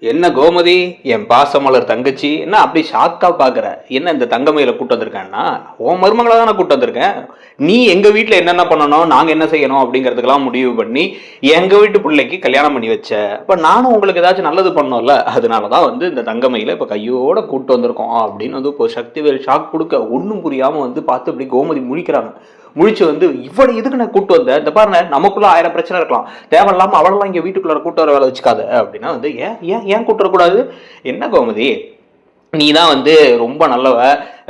என்ன கோமதி, என் பாசமலர் தங்கச்சி, என்ன அப்படி ஷாக்கா பாக்குற? என்ன இந்த தங்கமயில கூட்டு வந்திருக்கேன்னா, உன் மருமகளை தானே கூட்டு வந்திருக்கேன். நீ எங்க வீட்டுல என்னென்ன பண்ணணும், நாங்க என்ன செய்யணும் அப்படிங்கறதுக்கெல்லாம் முடிவு பண்ணி எங்க வீட்டு பிள்ளைக்கு கல்யாணம் பண்ணி வச்ச. இப்ப நானும் உங்களுக்கு ஏதாச்சும் நல்லது பண்ணோம்ல, அதனாலதான் இந்த தங்கமயில இப்ப கையோட கூட்டு வந்திருக்கோம் அப்படின்னு இப்போ சக்திவேல் ஷாக் கொடுக்க ஒன்னும் புரியாம பார்த்து இப்படி கோமதி முழிக்கிறாங்க. முழிச்சு இவ்வளவு எதுக்கு நான் கூட்டு வந்தேன், இந்த பாருங்க நமக்குள்ள 1000 பிரச்சனை இருக்கலாம், தேவையில்லாம அவளெல்லாம் இங்க வீட்டுக்குள்ள கூட்டு வர வேலை வச்சுக்காத அப்படின்னா ஏன் ஏன் ஏன் கூட்டு வரக்கூடாது? என்ன கோமதி, நீ தான் ரொம்ப நல்லவ.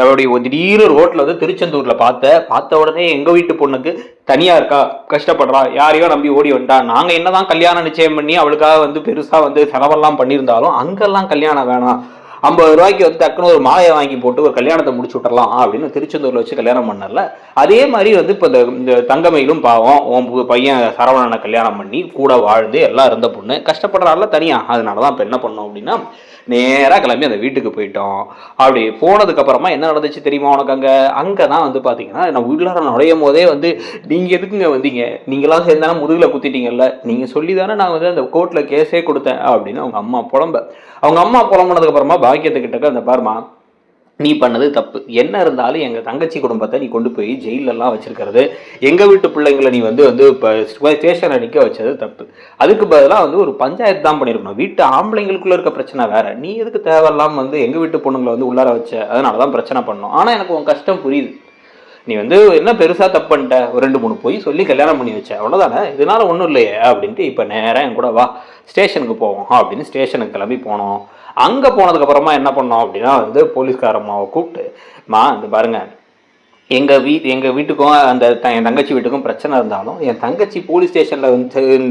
அவருடைய திடீர்னு ரோட்ல திருச்செந்தூர்ல பார்த்த உடனே எங்க வீட்டு பொண்ணுக்கு தனியா இருக்கா, கஷ்டப்படுறா, யாரையோ நம்பி ஓடி வந்துட்டா, நாங்க என்னதான் கல்யாணம் நிச்சயம் பண்ணி அவளுக்காக பெருசா செலவெல்லாம் பண்ணியிருந்தாலும் அங்கெல்லாம் கல்யாணம் வேணாம், 50 ரூபாய்க்கு டக்குன்னு ஒரு மாலையை வாங்கி போட்டு ஒரு கல்யாணத்தை முடிச்சு விட்டுறலாம் அப்படின்னு திருச்செந்தூர்ல வச்சு கல்யாணம் பண்ணல. அதே மாதிரி இப்போ இந்த தங்கமயிலும் பாவம் உன் பையன் சரவணனை கல்யாணம் பண்ணி கூட வாழ்ந்து எல்லாம் இருந்த பொண்ணு கஷ்டப்படுறாள் தனியா. அதனாலதான் இப்ப என்ன பண்ணோம் அப்படின்னா, நேரா கிளம்பி அந்த வீட்டுக்கு போயிட்டோம். அப்படி போனதுக்கு அப்புறமா என்ன நடந்துச்சு தெரியுமா உனக்கு? அங்கதான் பாத்தீங்கன்னா நான் உள்ளார நுழையும் போதே நீங்க எதுக்குங்க வந்தீங்க, நீங்களாம் சேர்ந்தாலும் முதுகுல குத்திட்டீங்கல்ல, நீங்க சொல்லிதானே நான் அந்த கோர்ட்ல கேஸே கொடுத்தேன் அப்படின்னு அவங்க அம்மா புலம்ப. அவங்க அம்மா புலம்புனதுக்கு அப்புறமா பாக்கியத்துக்கிட்ட அந்த பாருமா, நீ பண்ணது தப்பு, என்ன இருந்தாலும் எங்க தங்கச்சி குடும்பத்தை நீ கொண்டு போய் ஜெயிலெல்லாம் வச்சிருக்கிறது, எங்க வீட்டு பிள்ளைங்களை நீ இப்போ ஸ்டேஷன் அடிக்க வச்சது தப்பு. அதுக்கு பதிலாக ஒரு பஞ்சாயத்து தான் பண்ணிருக்கணும். வீட்டு ஆம்பளைங்களுக்குள்ள இருக்க பிரச்சனை வேற, நீ எதுக்கு தேவையில்லாம எங்க வீட்டு பொண்ணுங்களை உள்ளார வச்ச, அதனாலதான் பிரச்சனை பண்ணோம். ஆனா எனக்கு உன் கஷ்டம் புரியுது, நீ என்ன பெருசா தப்பு பண்ணிட்ட, ஒரு 2-3 போய் சொல்லி கல்யாணம் பண்ணி வச்ச, அவ்வளவுதானே, இதனால ஒன்றும் இல்லையே அப்படின்ட்டு இப்ப நேரம் என் கூட வா ஸ்டேஷனுக்கு போவோம் அப்படின்னு ஸ்டேஷனுக்கு கிளம்பி போனோம். அங்க போனதுக்கு அப்புறமா என்ன பண்ணோம் அப்படின்னா போலீஸ்காரம்மாவை கூப்பிட்டு, மா இந்த பாருங்க, எங்க வீட்டுக்கும் என் தங்கச்சி வீட்டுக்கும் பிரச்சனை இருந்தாலும் என் தங்கச்சி போலீஸ் ஸ்டேஷன்ல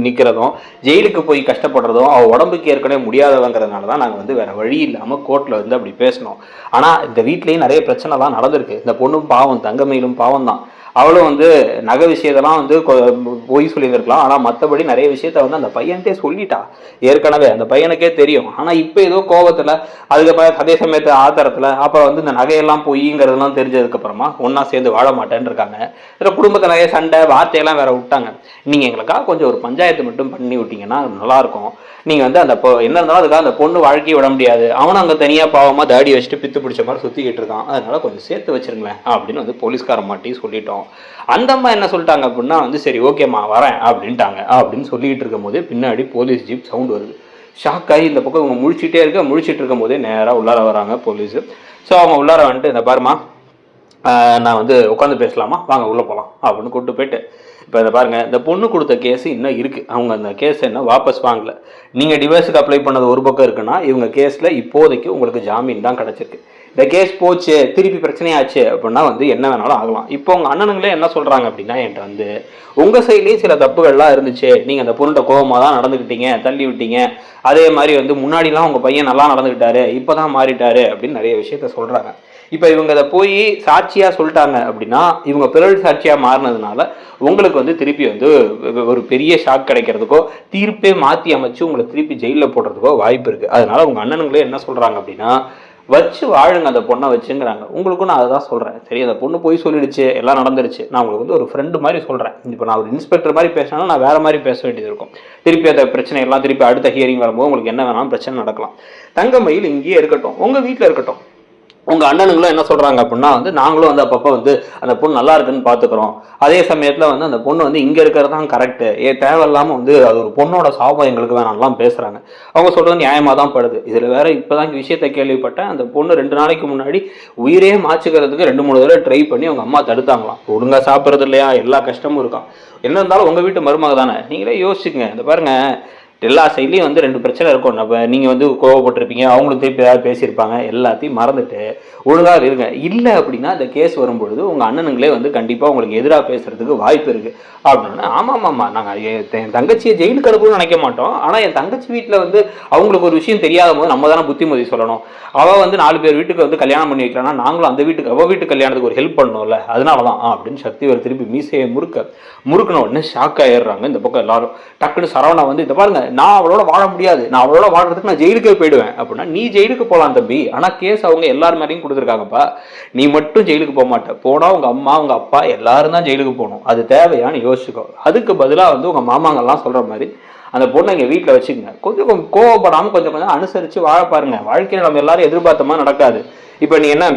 நிக்கிறதும் ஜெயிலுக்கு போய் கஷ்டப்படுறதும் அவ உடம்புக்கு ஏற்கனவே முடியாதவங்கிறதுனால தான் நாங்க வேற வழி இல்லாம கோர்ட்ல அப்படி பேசணும். ஆனா இந்த வீட்லயும் நிறைய பிரச்சனை எல்லாம் நடந்திருக்கு. இந்த பொண்ணும் பாவம், தங்கமயிலும் பாவம் தான். அவளும் நகை விஷயத்தெல்லாம் பொய் சொல்லியிருந்திருக்கலாம். ஆனா மற்றபடி நிறைய விஷயத்த அந்த பையன்கிட்டே சொல்லிட்டா. ஏற்கனவே அந்த பையனுக்கே தெரியும். ஆனா இப்ப ஏதோ கோபத்துல, அதுக்கப்புறம் அதே சமயத்து ஆத்திரத்துல, அப்புறம் இந்த நகையெல்லாம் பொய்ங்கிறதுலாம் தெரிஞ்சதுக்கு அப்புறமா ஒன்னா சேர்ந்து வாழ மாட்டேன்னு இருக்காங்க. இதுல குடும்பத்தை நிறைய சண்டை வார்த்தையெல்லாம் வேற விட்டாங்க. நீங்க எங்களுக்காக கொஞ்சம் ஒரு பஞ்சாயத்து மட்டும் பண்ணி விட்டீங்கன்னா நல்லா இருக்கும். நீங்க அந்த என்ன இருந்தாலும் அதுக்காக அந்த பொண்ணு வாழ்க்கையை விட முடியாது, அவனும் அங்க தனியா பாவமா தாடி வச்சுட்டு பித்து பிடிச்ச மாதிரி சுத்திக்கிட்டு இருக்கான், அதனால கொஞ்சம் சேர்த்து வச்சிருங்களேன் அப்படின்னு போலீஸ்கார மாட்டி சொல்லிட்டோம். அந்த அம்மா என்ன சொல்லிட்டாங்க அப்படின்னா சரி ஓகேம்மா வரேன் அப்படின்ட்டாங்க. அப்படின்னு சொல்லிட்டு இருக்கும் போதே பின்னாடி போலீஸ் ஜீப் சவுண்ட் வருது. ஷாக் ஆகி இந்த பக்கம் இவங்க முழிச்சிட்டே முழிச்சிட்டு இருக்கும் போதே நேரா உள்ளார வராங்க போலீஸ். ஸோ அவங்க உள்ளார வந்துட்டு, இந்த பாருமா நான் உட்காந்து பேசலாமா, வாங்க உள்ள போகலாம் அப்படின்னு கூப்பிட்டு போயிட்டு, இப்போ இதை பாருங்க, இந்த பொண்ணு கொடுத்த கேஸ் இன்னும் இருக்கு, அவங்க அந்த கேஸ் என்ன வாபஸ் வாங்கல. நீங்க டிவோர்ஸுக்கு அப்ளை பண்ணது ஒரு பக்கம் இருக்குன்னா, இவங்க கேஸ்ல இப்போதைக்கு உங்களுக்கு ஜாமீன் தான் கிடைச்சிருக்கு. இந்த கேஸ் போச்சு, திருப்பி பிரச்சனையாச்சு அப்படின்னா என்ன வேணாலும் ஆகலாம். இப்போ உங்க அண்ணனுங்களே என்ன சொல்றாங்க அப்படின்னா, என்கிட்ட உங்க சைட்லயும் சில தப்புகள்லாம் இருந்துச்சு, நீங்க அந்த பொண்ணு கோபமா தான் நடந்துக்கிட்டீங்க, தள்ளி விட்டீங்க, அதே மாதிரி முன்னாடிலாம் உங்க பையன் நல்லா நடந்துக்கிட்டாரு, இப்பதான் மாறிட்டாரு அப்படின்னு நிறைய விஷயத்த சொல்றாங்க. இப்ப இவங்க அதை போய் சாட்சியா சொல்லிட்டாங்க அப்படின்னா, இவங்க பிறல் சாட்சியா மாறினதுனால உங்களுக்கு திருப்பி ஒரு பெரிய ஷாக் கிடைக்கிறதுக்கோ, தீர்ப்பே மாத்தி அமைச்சு உங்களை திருப்பி ஜெயில போடுறதுக்கோ வாய்ப்பு இருக்கு. அதனால உங்க அண்ணனுங்களே என்ன சொல்றாங்க அப்படின்னா, வச்சு வாழுங்க அந்த பொண்ணை வச்சுங்கிறாங்க. உங்களுக்கும் நான் அதான் சொல்றேன். சரி, அந்த பொண்ணு போய் சொல்லிடுச்சு, எல்லாம் நடந்துருச்சு, நான் உங்களுக்கு ஒரு ஃப்ரெண்டு மாதிரி சொல்றேன். இப்போ நான் ஒரு இன்ஸ்பெக்டர் மாதிரி பேசினா நான் வேற மாதிரி பேச வேண்டியது இருக்கும். திருப்பி அந்த பிரச்சனை எல்லாம் திருப்பி அடுத்த ஹியரிங் வரும்போது உங்களுக்கு என்ன வேணாலும் பிரச்சனை நடக்கலாம். தங்கமயில் இங்கேயே இருக்கட்டும், உங்க வீட்டுல இருக்கட்டும். உங்க அண்ணனுங்களும் என்ன சொல்றாங்க அப்படின்னா, நாங்களும் அப்பப்போ அந்த பொண்ணு நல்லா இருக்குன்னு பாத்துக்கிறோம், அதே சமயத்துல அந்த பொண்ணு இங்க இருக்கிறது தான் கரெக்ட், தேவையில்லாம அது ஒரு பொண்ணோட சாபம் எங்களுக்கு வேணாம்லாம் பேசுறாங்க. அவங்க சொல்றது நியாயமா தான் படுது. இதுல வேற இப்பதான் விஷயத்த கேள்விப்பட்டேன், அந்த பொண்ணு 2 நாளைக்கு முன்னாடி உயிரே மாச்சுக்கிறதுக்கு 2-3 தடவை ட்ரை பண்ணி அவங்க அம்மா தடுத்தாங்களாம். ஒழுங்கா சாப்பிட்றது இல்லையா, எல்லா கஷ்டமும் இருக்கான். என்ன இருந்தாலும் உங்க வீட்டு மருமக தானே, நீங்களே யோசிச்சுங்க. இந்த பாருங்க, எல்லா சைட்லையும் 2 பிரச்சனை இருக்கும். நம்ம நீங்க கோவப்பட்டிருப்பீங்க, அவங்களும் திருப்பி ஏதாவது பேசியிருப்பாங்க, எல்லாத்தையும் மறந்துட்டு ஒழுங்காக இருங்க. இல்லை அப்படின்னா இந்த கேஸ் வரும்பொழுது உங்க அண்ணனுங்களே கண்டிப்பா உங்களுக்கு எதிராக பேசுறதுக்கு வாய்ப்பு இருக்கு அப்படின்னா, ஆமாம் நாங்கள் என் தங்கச்சியை ஜெயிலுக்கு அனுப்பணும்னு நினைக்க மாட்டோம், ஆனால் என் தங்கச்சி வீட்டில் அவங்களுக்கு ஒரு விஷயம் தெரியாத போது நம்ம தானே புத்திமதி சொல்லணும். அவள் 4 பேர் வீட்டுக்கு கல்யாணம் பண்ணி வைக்கிறான்னா, நாங்களும் அந்த வீட்டுக்கு அவள் வீட்டு கல்யாணத்துக்கு ஒரு ஹெல்ப் பண்ணணும்ல, அதனால தான் அப்படின்னு சக்திவேல் திருப்பி மீசையை முறுக்கின உடனே ஷாக் ஆயிடுறாங்க. இந்த பக்கம் எல்லாரும் டக்குன்னு சரவணா இதை பாருங்க, நான் அவளோட வாழ முடியாது, நான் அவளோட வாழ்றதுக்கு நான் ஜெயிலுக்கே போயிடுவேன் அப்படின்னா, நீ ஜெயிலுக்கு போகலாம் தம்பி, ஆனால் கேஸ் அவங்க எல்லார் மேலேயும் கொடுத்துருக்காங்கப்பா, நீ மட்டும் ஜெயிலுக்கு போக மாட்டேன், போனா உங்க அம்மா உங்க அப்பா எல்லாரும் தான் ஜெயிலுக்கு போகணும், அது தேவையான்னு யோசிச்சுக்கோ. அதுக்கு பதிலாக உங்க மாமாங்கெல்லாம் சொல்ற மாதிரி அந்த பொண்ணை எங்கள் வீட்டில் வச்சுக்கோங்க. கொஞ்சம் கோவப்படாமல் கொஞ்சம் அனுசரித்து வாழ பாருங்க. வாழ்க்கையில் நம்ம எல்லாரும் எதிர்பார்த்தமா நடக்காது. இப்போ நீ என்ன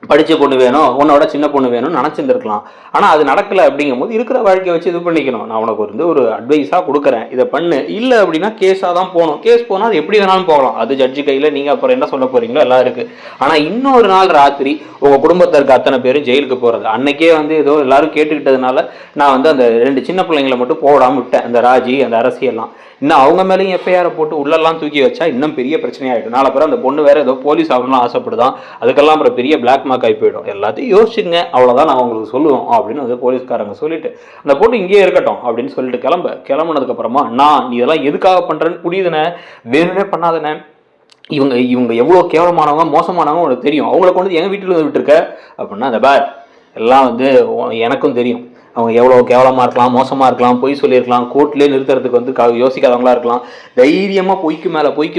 படித்த பொண்ணு வேணும், உன்னோட சின்ன பொண்ணு வேணும்னு நினச்சிருந்துருக்கலாம். ஆனால் அது நடக்கலை. அப்படிங்கும் போது இருக்கிற வாழ்க்கையை வச்சு இது பண்ணிக்கணும். நான் உனக்கு ஒரு அட்வைஸாக கொடுக்குறேன், இதை பண்ணு. இல்லை அப்படின்னா கேஸாக தான் போகணும். கேஸ் போனால் அது எப்படி வேணாலும் போகலாம். அது ஜட்ஜு கையில். நீங்கள் அப்புறம் என்ன சொல்ல போகிறீங்களோ எல்லாம் இருக்குது. ஆனால் இன்னொரு நாள் ராத்திரி உங்கள் குடும்பத்தில் இருக்க அத்தனை பேரும் ஜெயிலுக்கு போகிறது. அன்னைக்கே ஏதோ எல்லாரும் கேட்டுக்கிட்டதுனால நான் அந்த 2 சின்ன பிள்ளைங்களை மட்டும் போடாமல் விட்டேன். அந்த ராஜி, அந்த அரசியெல்லாம். இன்னும் அவங்க மேலேயும் எஃப்ஐஆரை போட்டு உள்ளெல்லாம் தூக்கி வச்சா இன்னும் பெரிய பிரச்சனையாயிடும். நாளை பிறகு அந்த பொண்ணு வேற ஏதோ போலீஸ் ஆகணும்னு ஆசைப்படுதான். அதுக்கெல்லாம் அப்புறம் பெரிய பிளாக் மார்க் ஆகி போயிடும். எல்லாத்தையும் யோசிச்சுங்க, அவ்வளோதான் நான் உங்களுக்கு சொல்லுவோம் அப்படின்னு போலீஸ்காரங்க சொல்லிட்டு அந்த பொண்ணு இங்கேயே இருக்கட்டும் அப்படின்னு சொல்லிட்டு கிளம்புனதுக்கு அப்புறமா நீ இதெல்லாம் எதுக்காக பண்றேன்னு புரியுதுனே, வேணுமே பண்ணாதனே, இவங்க எவ்வளோ கேவலமானவங்க மோசமானவங்க உனக்கு தெரியும், அவங்கள கொண்டு எங்கள் வீட்டில் விட்டுருக்க அப்படின்னா அந்த பேர் எல்லாம் எனக்கும் தெரியும். அவங்க எவ்வளோ கேவலமாக இருக்கலாம், மோசமாக இருக்கலாம், பொய் சொல்லியிருக்கலாம், கோர்ட்லேயே நிறுத்துறதுக்கு யோசிக்காதவங்களா இருக்கலாம், தைரியமாக பொய்க்கு மேலே பொய்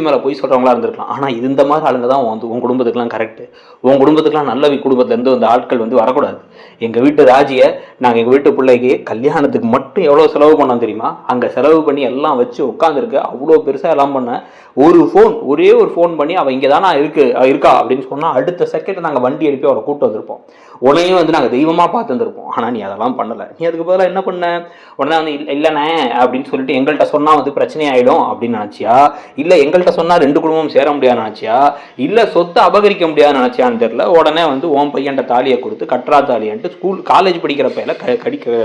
சொல்கிறவங்களா இருந்திருக்கலாம். ஆனால் இந்த மாதிரி ஆளுங்க தான் உன் குடும்பத்துக்குலாம் கரெக்டு. உன் குடும்பத்துக்குலாம் நல்ல குடும்பத்துலேருந்து அந்த ஆட்கள் வரக்கூடாது. எங்கள் வீட்டு ராஜியை நாங்கள் எங்கள் வீட்டு பிள்ளைக்கு கல்யாணத்துக்கு மட்டும் எவ்வளோ செலவு பண்ணோம் தெரியுமா? அங்கே செலவு பண்ணி எல்லாம் வச்சு உட்காந்துருக்கு. அவ்வளோ பெருசாக எல்லாம் பண்ணேன். ஒரே ஒரு ஃபோன் பண்ணி அவள் இங்கே தானே இருக்கா அப்படின்னு சொன்னால் அடுத்த செகண்ட் நாங்கள் வண்டி எடுப்பி அவரை கூப்பிட்டு வந்திருப்போம். உடனேயும் நாங்கள் தெய்வமாக பார்த்து வந்திருப்போம். ஆனால் நீ அதெல்லாம் பண்ணலை. நீ அதுக்கு பதிலாக என்ன பண்ண? உடனே இல்லைண்ணே அப்படின்னு சொல்லிட்டு எங்கள்கிட்ட சொன்னால் பிரச்சனை ஆகிடும் அப்படின்னு நினச்சியா? இல்லை எங்கள்கிட்ட சொன்னால் 2 குடும்பமும் சேர முடியாதுன்னு நினச்சியா? இல்லை சொத்தை அபகரிக்க முடியாதுன்னு நினச்சியான்னு தெரியல. உடனே உன் பையன்ட்ட தாலியை கொடுத்து கட்டுறா தாலியன்ட்டு காலேஜ் படிக்கிற பையில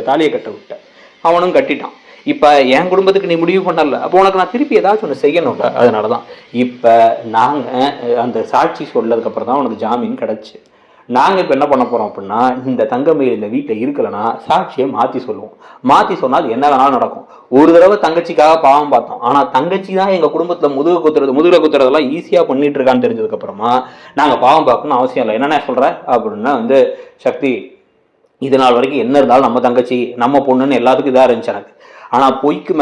தாலியை கட்ட விட்டேன். அவனும் கட்டிட்டான். இப்போ என் குடும்பத்துக்கு நீ முடிவு பண்ணல, அப்போ உனக்கு நான் திருப்பி ஏதாச்சும் ஒன்று செய்யணும்ல. அதனால தான் இப்போ நாங்கள் அந்த சாட்சி சொல்லதுக்கப்புறம் தான் உனக்கு ஜாமீன் கிடச்சி. நாங்கள் இப்போ என்ன பண்ண போகிறோம் அப்படின்னா, இந்த தங்கமயில் இந்த வீட்டில் இருக்கலைன்னா சாட்சியை மாற்றி சொல்லுவோம். மாற்றி சொன்னால் என்ன வேணாலும் நடக்கும். ஒரு தடவை தங்கச்சிக்காக பாவம் பார்த்தோம். ஆனால் தங்கச்சி தான் எங்கள் குடும்பத்தில் முதுகில் குத்துறதெல்லாம் ஈஸியாக பண்ணிட்டு இருக்கான்னு தெரிஞ்சதுக்கப்புறமா நாங்கள் பாவம் பார்க்கணும்னு அவசியம் இல்லை. என்னென்ன சொல்கிறேன் அப்படின்னா சக்தி, இது நாள் வரைக்கும் என்ன இருந்தாலும் நம்ம தங்கச்சி நம்ம பொண்ணுன்னு எல்லாத்துக்கும் இதாக இருந்துச்சு எனக்கு. ஆனால் பொய்க்கு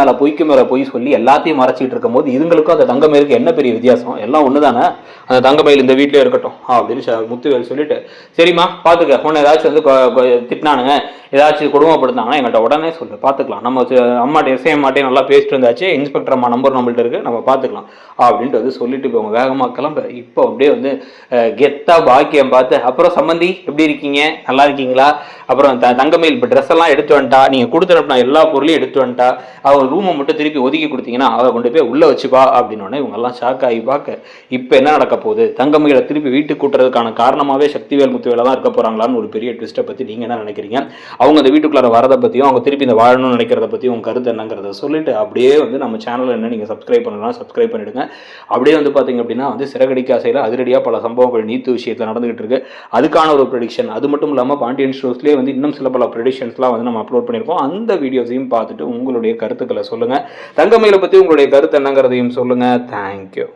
மேலே பொய் சொல்லி எல்லாத்தையும் மறைச்சிட்டு இருக்கும் போது இதுங்களுக்கும் அந்த தங்கமயிலுக்கு என்ன பெரிய வித்தியாசம்? எல்லாம் ஒன்று தானே. அந்த தங்கமயில் இந்த வீட்டிலே இருக்கட்டும் அப்படின்னு முத்துவேல் சொல்லிட்டு, சரிம்மா பார்த்துக்க, உன்னை ஏதாச்சும் திட்டினானுங்க, ஏதாச்சும் கொடுமைப்படுத்தாங்கன்னா எங்கள்கிட்ட உடனே சொல்லு, பார்த்துக்கலாம். நம்ம அம்மாட்ட எஸ்ஐ அம்மாட்டையும் நல்லா பேசிட்டு வந்தாச்சு, இன்ஸ்பெக்டர் அம்மா நம்பர் நம்மள்ட்ட இருக்குது, நம்ம பார்த்துக்கலாம் அப்படின்ட்டு சொல்லிட்டு போங்க. வேகமாக கிளம்ப. இப்போ அப்படியே கெத்தா பாக்கியம் பார்த்து, அப்புறம் சம்மந்தி எப்படி இருக்கீங்க, நல்லா இருக்கீங்களா? அப்புறம் தங்கமயில் இப்போ ட்ரெஸ் எல்லாம் எடுத்து வந்துட்டா, நீங்கள் கொடுத்துறப்ப எல்லா பொருளையும் எடுத்து வந்துட்டா, அவள் ரூமை மட்டும் திருப்பி ஒதுக்கி கொடுத்தீங்கன்னா அவளை கொண்டு போய் உள்ளே வச்சுப்பா அப்படின்னோடனே இவங்கெல்லாம் ஷாக் ஆகி பார்க்க, இப்போ என்ன நடக்க போகுது? தங்கமயிலை திருப்பி வீட்டுக்கு கூட்டுறதுக்கான காரணமாகவே சக்திவேல் முத்துவேலை தான் இருக்க போகிறாங்களான்னு ஒரு பெரிய ட்விஸ்ட்டை பற்றி நீங்கள் என்ன நினைக்கிறீங்க? அவங்க அந்த வீட்டுக்குள்ளார வரதை பற்றியும் அவங்க திருப்பி இந்த வாழணும்னு நினைக்கிறத பற்றியும் உங்கள் கருத்து என்னங்கிறத சொல்லிட்டு அப்படியே நம்ம சேனலில் என்ன நீங்கள் சப்ஸ்கிரைப் பண்ணலாம் சப்ஸ்கிரைப் பண்ணிவிடுங்க. அப்படியே பார்த்தீங்க அப்படின்னா சிறகடிக்க ஆசையில் அதிரடியாக பல சம்பவங்கள் நீத்து விஷயத்தில் நடந்துகிட்டு இருக்கு. அதுக்கான ஒரு ப்ரெடிக்ஷன், அது மட்டும் இல்லாமல் பாண்டியன் ஸ்டோர்ஸ்லேயே இன்னும் சில பல ப்ரெடிக்ஷன்ஸ்லாம் நம்ம அப்லோட் பண்ணியிருக்கோம். அந்த வீடியோஸையும் பார்த்துட்டு உங்களுடைய கருத்துக்களை சொல்லுங்கள். தங்கமயிலை பற்றி உங்களுடைய கருத்து என்னங்கிறதையும் சொல்லுங்கள். தேங்க்யூ.